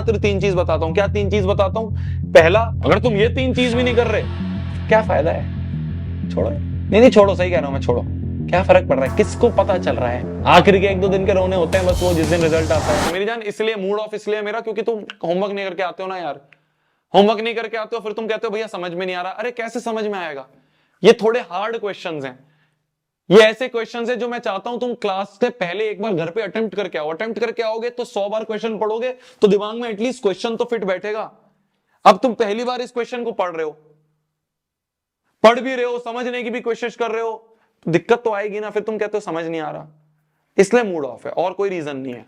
मात्र 3 चीज बताता हूं। क्या 3 चीज बताता हूं? पहला, अगर तुम ये 3 चीज भी नहीं कर रहे, क्या फायदा है? छोड़ो। नहीं छोड़ो, सही कह रहा हूं मैं, छोड़ो। क्या फर्क पड़ रहा है? किसको पता चल रहा है? आखिर के 1-2 दिन के रोने होते हैं बस, वो जिस दिन रिजल्ट आता है। मेरी जान, इसलिए मूड ऑफ इसलिए मेरा, क्योंकि तुम होमवर्क नहीं करके आते हो ना यार। होमवर्क नहीं करके आते हो, फिर तुम कहते हो भैया समझ में नहीं आ रहा। अरे कैसे समझ में आएगा? ये थोड़े हार्ड क्वेश्चंस हैं। ये ऐसे क्वेश्चंस हैं जो मैं चाहता हूं तुम क्लास से पहले एक बार घर पे अटेम्प्ट करके आओ। अटेम्प्ट करके आओगे तो 100 बार क्वेश्चन पढ़ोगे तो दिमाग में एटलीस्ट क्वेश्चन तो फिट बैठेगा। अब तुम पहली बार इस क्वेश्चन को पढ़ रहे हो, पढ़ भी रहे हो, समझने की भी कोशिश कर रहे हो, तो दिक्कत तो आएगी ना। फिर तुम कहते हो समझ नहीं आ रहा, इसलिए मूड ऑफ है, और कोई रीजन नहीं है।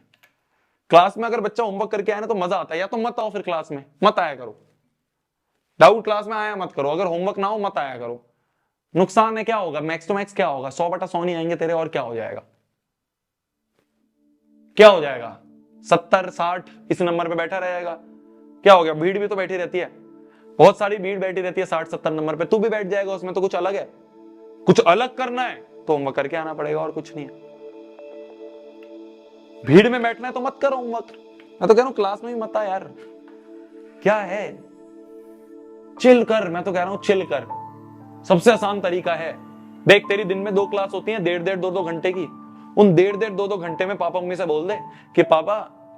क्लास में अगर बच्चा होमवर्क करके आए ना तो मजा आता है। या तो मत आओ, फिर क्लास में मत आया करो। डाउट क्लास में आया मत करो। अगर होमवर्क ना हो मत आया करो। नुकसान है, क्या होगा? मैक्स टू मैक्स क्या होगा? 100/100 नहीं आएंगे तेरे, और क्या हो जाएगा? क्या हो जाएगा? 70-60 इस नंबर पे बैठा रहेगा। क्या हो गया? भीड़ भी तो बैठी रहती है, बहुत सारी भीड़ बैठी रहती है 60-70 नंबर पे, तू भी बैठ जाएगा उसमें। तो कुछ अलग है? कुछ अलग करना है तो होमवर्क करके आना पड़ेगा, और कुछ नहीं है। भीड़ में बैठना है तो मत करो होमवर्क। मैं तो कह रहा हूं क्लास में भी मत आ यार। क्या है? चिल कर। मैं तो कह रहा हूं चिल कर। सबसे आसान तरीका है, देख तेरी दिन में 2 क्लास होती हैं, 1.5 2 घंटे की। उन 1.5 2 घंटे में पापा मम्मी से बोल दे कि पापा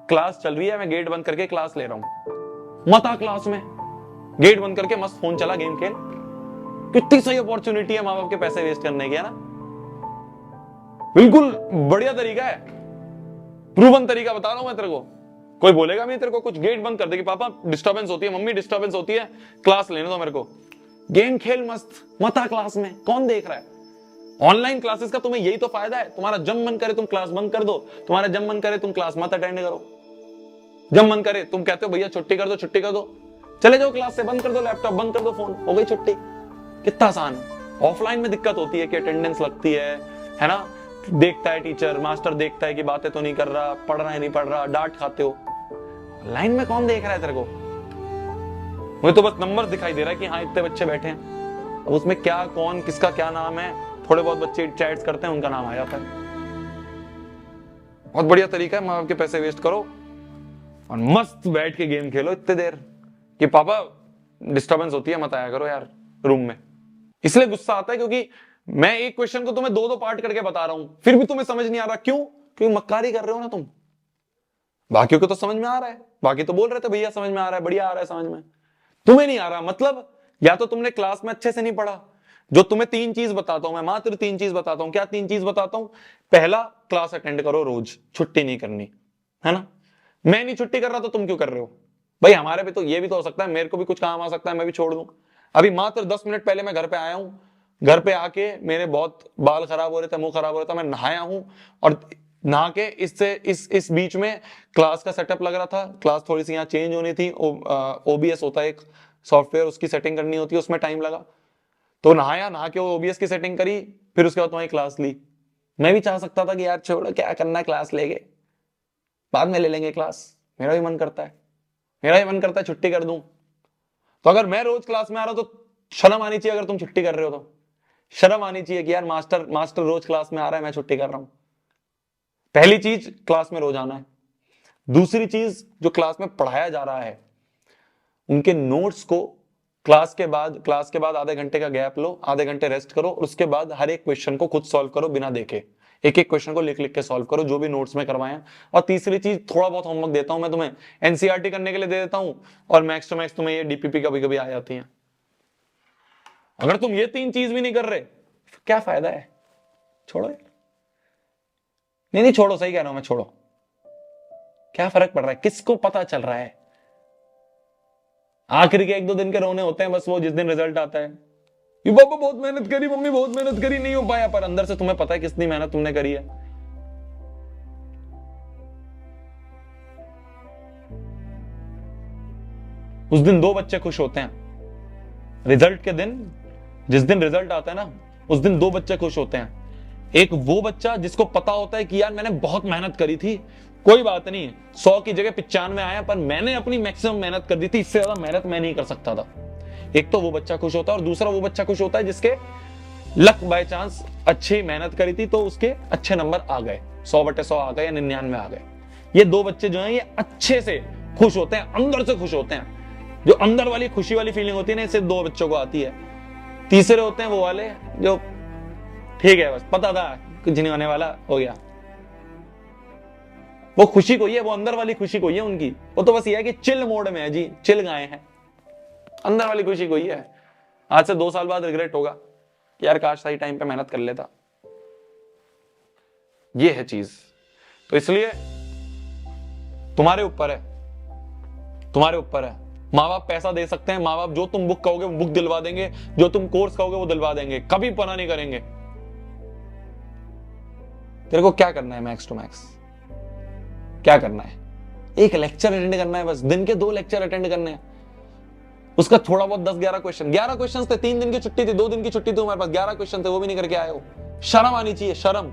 क्लास चल रही है, मैं गेट बंद करके क्लास ले रहा हूं। मत आ क्लास में, गेट बंद करके मस्त फोन चला, गेम खेल। कितनी सही अपॉर्चुनिटी है माँ बाप के पैसे वेस्ट करने की, है ना? बिल्कुल बढ़िया तरीका है, प्रूवन तरीका बता रहा हूं मैं तेरे को। कोई बोलेगा नहीं तेरे को कुछ। गेट बंद कर दे कि पापा डिस्टर्बेंस होती है, मम्मी डिस्टर्बेंस होती है, क्लास लेने दो मेरे को। गेम खेल मस्त, मत आ क्लास में, कौन देख रहा है? ऑनलाइन क्लासेस का तुम्हें यही तो फायदा है। तुम्हारा जब मन करे तुम क्लास बंद कर दो, तुम्हारा जब मन करे तुम क्लास मत अटेंड करो। जब मन करे तुम कहते हो भैया छुट्टी कर दो, छुट्टी कर दो, चले जाओ क्लास से, बंद कर दो लैपटॉप, बंद कर दो फोन, हो गई छुट्टी। कितना आसान है। ऑफलाइन में दिक्कत होती है कि अटेंडेंस लगती है ना? देखता है टीचर, मास्टर देखता है कि बातें तो नहीं कर रहा, पढ़ रहा है नहीं पढ़ रहा, डांट खाते हो। लाइन में कौन देख रहा है तेरे को? मुझे तो बस नंबर दिखाई दे रहा है कि हाँ इतने बच्चे बैठे हैं। अब उसमें क्या, कौन, किसका क्या नाम है, थोड़े बहुत बच्चे चैट्स करते हैं, उनका नाम आ जाता है। बहुत बढ़िया तरीका है, माँ बाप के पैसे वेस्ट करो और मस्त बैठ के गेम खेलो इतने देर कि पापा डिस्टर्बेंस होती है, मत आया करो यार रूम में। इसलिए गुस्सा आता है क्योंकि मैं एक क्वेश्चन को तुम्हें 2 पार्ट करके बता रहा हूं, फिर भी तुम्हें समझ नहीं आ रहा। क्यों? क्योंकि मक्कारी कर रहे हो ना तुम। बाकियों को तो समझ में आ रहा है, बाकी तो बोल रहे थे भैया समझ में आ रहा है, बढ़िया आ रहा है समझ में, तुम्हें नहीं आ रहा। मतलब या तो तुमने क्लास में अच्छे से नहीं पढ़ा। जो तुम्हें 3 चीज बताता हूं मैं, मात्र 3 चीज बताता हूं। क्या 3 चीज बताता हूं? पहला, क्लास अटेंड करो रोज, छुट्टी नहीं करनी, है ना? मैं नहीं छुट्टी कर रहा तो तुम क्यों कर रहे हो भाई? हमारे भी तो ये भी तो हो सकता है, मेरे को भी कुछ काम आ सकता है, मैं भी छोड़ दूं। अभी मात्र 10 मिनट पहले मैं घर पे आया हूं। घर पे आके मेरे बहुत बाल खराब हो रहे थे, मुंह खराब हो रहा था, मैं नहाया हूं और नहा के इस बीच में क्लास का सेटअप लग रहा था। क्लास थोड़ी सी यहाँ चेंज होनी थी, OBS होता है एक सॉफ्टवेयर, उसकी सेटिंग करनी होती है, उसमें टाइम लगा। तो नहाया, नहा के OBS की सेटिंग करी, फिर उसके बाद तुम्हारी क्लास ली। मैं भी चाह सकता था कि यार छोड़ो क्या करना है, क्लास लेंगे, बाद में ले लेंगे क्लास। मेरा भी मन करता है, मेरा भी मन करता है छुट्टी कर दूं। तो अगर मैं रोज क्लास में आ रहा हूं तो शर्म आनी चाहिए। अगर तुम छुट्टी कर रहे हो तो शर्म आनी चाहिए कि यार मास्टर रोज क्लास में आ रहा है, मैं छुट्टी कर रहा हूं। पहली चीज, क्लास में रोज आना है। दूसरी चीज, जो क्लास में पढ़ाया जा रहा है उनके नोट्स को क्लास के बाद आधे घंटे का गैप लो, आधे घंटे रेस्ट करो, और उसके बाद हर एक क्वेश्चन को खुद सॉल्व करो बिना देखे। एक एक क्वेश्चन को लिख लिख के सॉल्व करो जो भी नोट्स में करवाएं। और तीसरी चीज, थोड़ा बहुत होमवर्क देता हूं मैं तुम्हें, NCERT करने के लिए दे देता हूं, और मैक्स टू मैक्स तुम्हें ये DPP कभी कभी आ जाती है। अगर तुम ये 3 चीज भी नहीं कर रहे, क्या फायदा है? छोड़ो। नहीं छोड़ो, सही कह रहा हूं मैं, छोड़ो। क्या फर्क पड़ रहा है? किसको पता चल रहा है? आखिर के 1-2 दिन के रोने होते हैं बस, वो जिस दिन रिजल्ट आता है। ये पापा बहुत मेहनत करी, मम्मी बहुत मेहनत करी, नहीं हो पाया। पर अंदर से तुम्हें पता है कितनी मेहनत तुमने करी है। उस दिन 2 बच्चे खुश होते हैं रिजल्ट के दिन। जिस दिन रिजल्ट आता है ना, उस दिन 2 बच्चे खुश होते हैं। एक वो बच्चा जिसको पता होता है कि यार मैंने बहुत मेहनत करी थी, कोई बात नहीं, 100 की जगह 95 आया, पर मैंने अपनी मैक्सिमम मेहनत कर दी थी, इससे ज्यादा मेहनत मैं नहीं कर सकता था। एक तो वो बच्चा खुश होता है, और दूसरा वो बच्चा खुश होता है जिसके लक बाय चांस अच्छी मेहनत करी थी तो उसके अच्छे नंबर आ गए, 100/100 आ गए या 99 आ गए। ये 2 बच्चे जो हैं ये अच्छे से खुश होते हैं, अंदर से खुश होते हैं। जो अंदर वाली खुशी वाली फीलिंग होती है ना, सिर्फ 2 बच्चों को आती है। तीसरे होते हैं वो वाले जो ठीक है, बस पता था कुछ नहीं होने वाला, हो गया। वो खुशी कोई है, वो अंदर वाली खुशी कोई है उनकी। वो तो बस ये है कि चिल मोड में है जी, चिल गाए हैं। अंदर वाली खुशी कोई है। आज से 2 साल बाद रिग्रेट होगा कि यार काश सही टाइम पे मेहनत कर लेता। ये है चीज। तो इसलिए तुम्हारे ऊपर है, तुम्हारे ऊपर है। माँ बाप पैसा दे सकते हैं, माँ बाप जो तुम बुक कहोगे वो बुक दिलवा देंगे, जो तुम कोर्स कहोगे वो दिलवा देंगे, कभी पना नहीं करेंगे। तेरे को क्या करना है मैक्स टू मैक्स? क्या करना है? एक लेक्चर अटेंड करना है बस, दिन के 2 लेक्चर अटेंड करने हैं। उसका थोड़ा बहुत 10-11 क्वेश्चन, 11 क्वेश्चन थे। 3 दिन की छुट्टी थी, 2 दिन की छुट्टी थी तुम्हारे पास, 11 क्वेश्चन थे, वो भी नहीं करके आए हो। शर्म आनी चाहिए, शर्म।